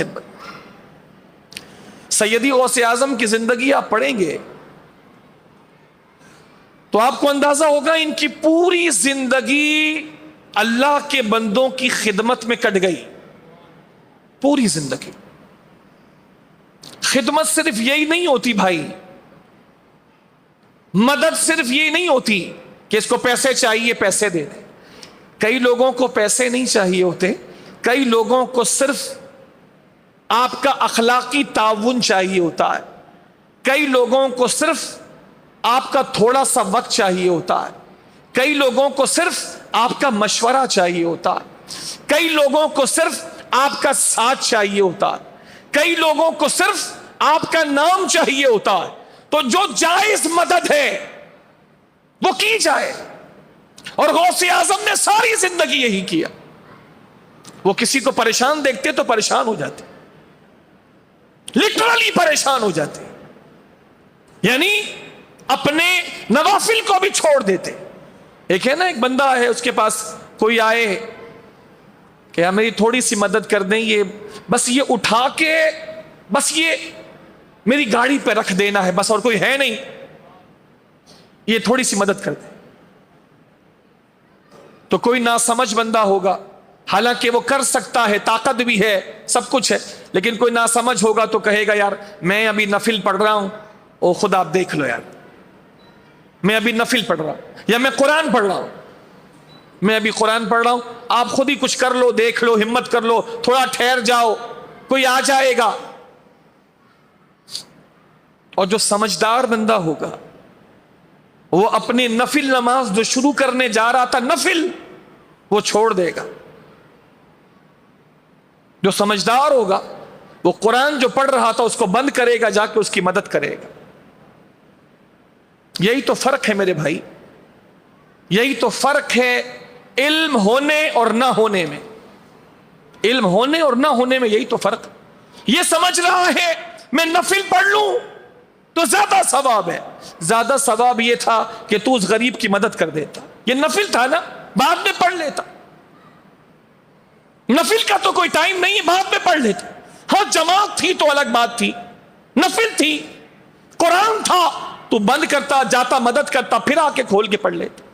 خدمت. سیدی غوث اعظم کی زندگی آپ پڑھیں گے تو آپ کو اندازہ ہوگا ان کی پوری زندگی اللہ کے بندوں کی خدمت میں کٹ گئی. پوری زندگی. خدمت صرف یہی نہیں ہوتی بھائی, مدد صرف یہی نہیں ہوتی کہ اس کو پیسے چاہیے پیسے دے دیں. کئی لوگوں کو پیسے نہیں چاہیے ہوتے, کئی لوگوں کو صرف آپ کا اخلاقی تعاون چاہیے ہوتا ہے, کئی لوگوں کو صرف آپ کا تھوڑا سا وقت چاہیے ہوتا ہے, کئی لوگوں کو صرف آپ کا مشورہ چاہیے ہوتا ہے, کئی لوگوں کو صرف آپ کا ساتھ چاہیے ہوتا ہے, کئی لوگوں کو صرف آپ کا نام چاہیے ہوتا ہے. تو جو جائز مدد ہے وہ کی جائے, اور غوث اعظم نے ساری زندگی یہی کیا. وہ کسی کو پریشان دیکھتے تو پریشان ہو جاتے, لٹرلی پریشان ہو جاتے, یعنی اپنے نوافل کو بھی چھوڑ دیتے. ایک ہے نا, ایک بندہ ہے, اس کے پاس کوئی آئے کہ میری تھوڑی سی مدد کر دیں, یہ بس یہ اٹھا کے بس یہ میری گاڑی پہ رکھ دینا ہے بس, اور کوئی ہے نہیں, یہ تھوڑی سی مدد کر دیں. تو کوئی ناسمجھ بندہ ہوگا, حالانکہ وہ کر سکتا ہے, طاقت بھی ہے, سب کچھ ہے, لیکن کوئی ناسمجھ ہوگا تو کہے گا یار میں ابھی نفل پڑھ رہا ہوں, او خدا آپ دیکھ لو یار, میں ابھی نفل پڑھ رہا ہوں, یا میں قرآن پڑھ رہا ہوں, میں ابھی قرآن پڑھ رہا ہوں, آپ خود ہی کچھ کر لو, دیکھ لو, ہمت کر لو, تھوڑا ٹھہر جاؤ, کوئی آ جائے گا. اور جو سمجھدار بندہ ہوگا وہ اپنی نفل نماز جو شروع کرنے جا رہا تھا نفل, وہ چھوڑ دے گا. جو سمجھدار ہوگا وہ قرآن جو پڑھ رہا تھا اس کو بند کرے گا, جا کے اس کی مدد کرے گا. یہی تو فرق ہے میرے بھائی, یہی تو فرق ہے علم ہونے اور نہ ہونے میں. علم ہونے اور نہ ہونے میں یہی تو فرق. یہ سمجھ رہا ہے میں نفل پڑھ لوں تو زیادہ ثواب ہے, زیادہ ثواب یہ تھا کہ تو اس غریب کی مدد کر دیتا. یہ نفل تھا نا, بعد میں پڑھ لیتا. نفل کا تو کوئی ٹائم نہیں ہے, بعد میں پڑھ لیتا. ہاں جماعت تھی تو الگ بات تھی, نفل تھی, قرآن تھا تو بند کرتا, جاتا مدد کرتا, پھر آ کے کھول کے پڑھ لیتا.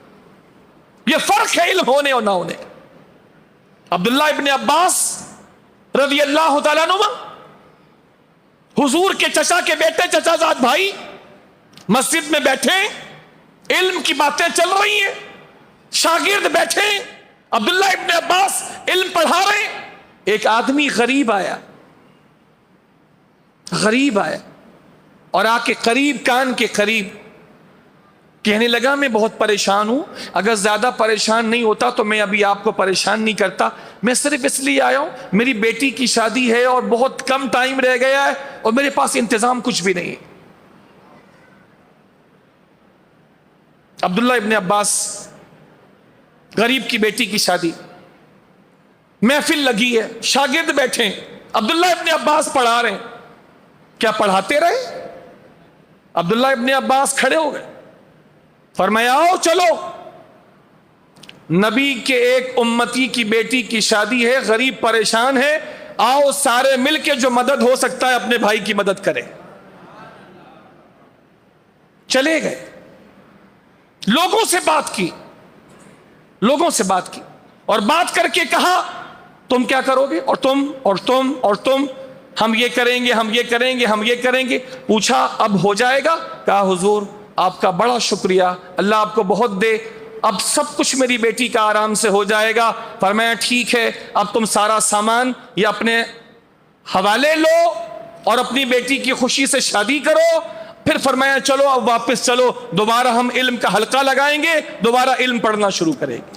یہ فرق ہے علم ہونے اور نہ ہونے. عبداللہ ابن عباس رضی اللہ تعالیٰ عنہ, حضور کے چچا کے بیٹے, چچا زاد بھائی, مسجد میں بیٹھے, علم کی باتیں چل رہی ہیں, شاگرد بیٹھے, عبداللہ ابن عباس علم پڑھا رہے. ایک آدمی غریب آیا, غریب آیا اور آ کے قریب, کان کے قریب کہنے لگا میں بہت پریشان ہوں, اگر زیادہ پریشان نہیں ہوتا تو میں ابھی آپ کو پریشان نہیں کرتا, میں صرف اس لیے آیا ہوں میری بیٹی کی شادی ہے اور بہت کم ٹائم رہ گیا ہے اور میرے پاس انتظام کچھ بھی نہیں. عبداللہ ابن عباس, غریب کی بیٹی کی شادی, محفل لگی ہے, شاگرد بیٹھے, عبداللہ ابن عباس پڑھا رہے ہیں. کیا پڑھاتے رہے؟ عبداللہ ابن عباس کھڑے ہو گئے, فرمایا آؤ چلو, نبی کے ایک امتی کی بیٹی کی شادی ہے, غریب پریشان ہے, آؤ سارے مل کے جو مدد ہو سکتا ہے اپنے بھائی کی مدد کریں. چلے گئے, لوگوں سے بات کی, لوگوں سے بات کی, اور بات کر کے کہا تم کیا کرو گے, اور تم اور تم اور تم, ہم یہ کریں گے, ہم یہ کریں گے, ہم یہ کریں گے. پوچھا اب ہو جائے گا؟ کہا حضور آپ کا بڑا شکریہ, اللہ آپ کو بہت دے, اب سب کچھ میری بیٹی کا آرام سے ہو جائے گا. فرمایا ٹھیک ہے, اب تم سارا سامان یہ اپنے حوالے لو اور اپنی بیٹی کی خوشی سے شادی کرو. پھر فرمایا چلو اب واپس چلو, دوبارہ ہم علم کا حلقہ لگائیں گے, دوبارہ علم پڑھنا شروع کریں گے.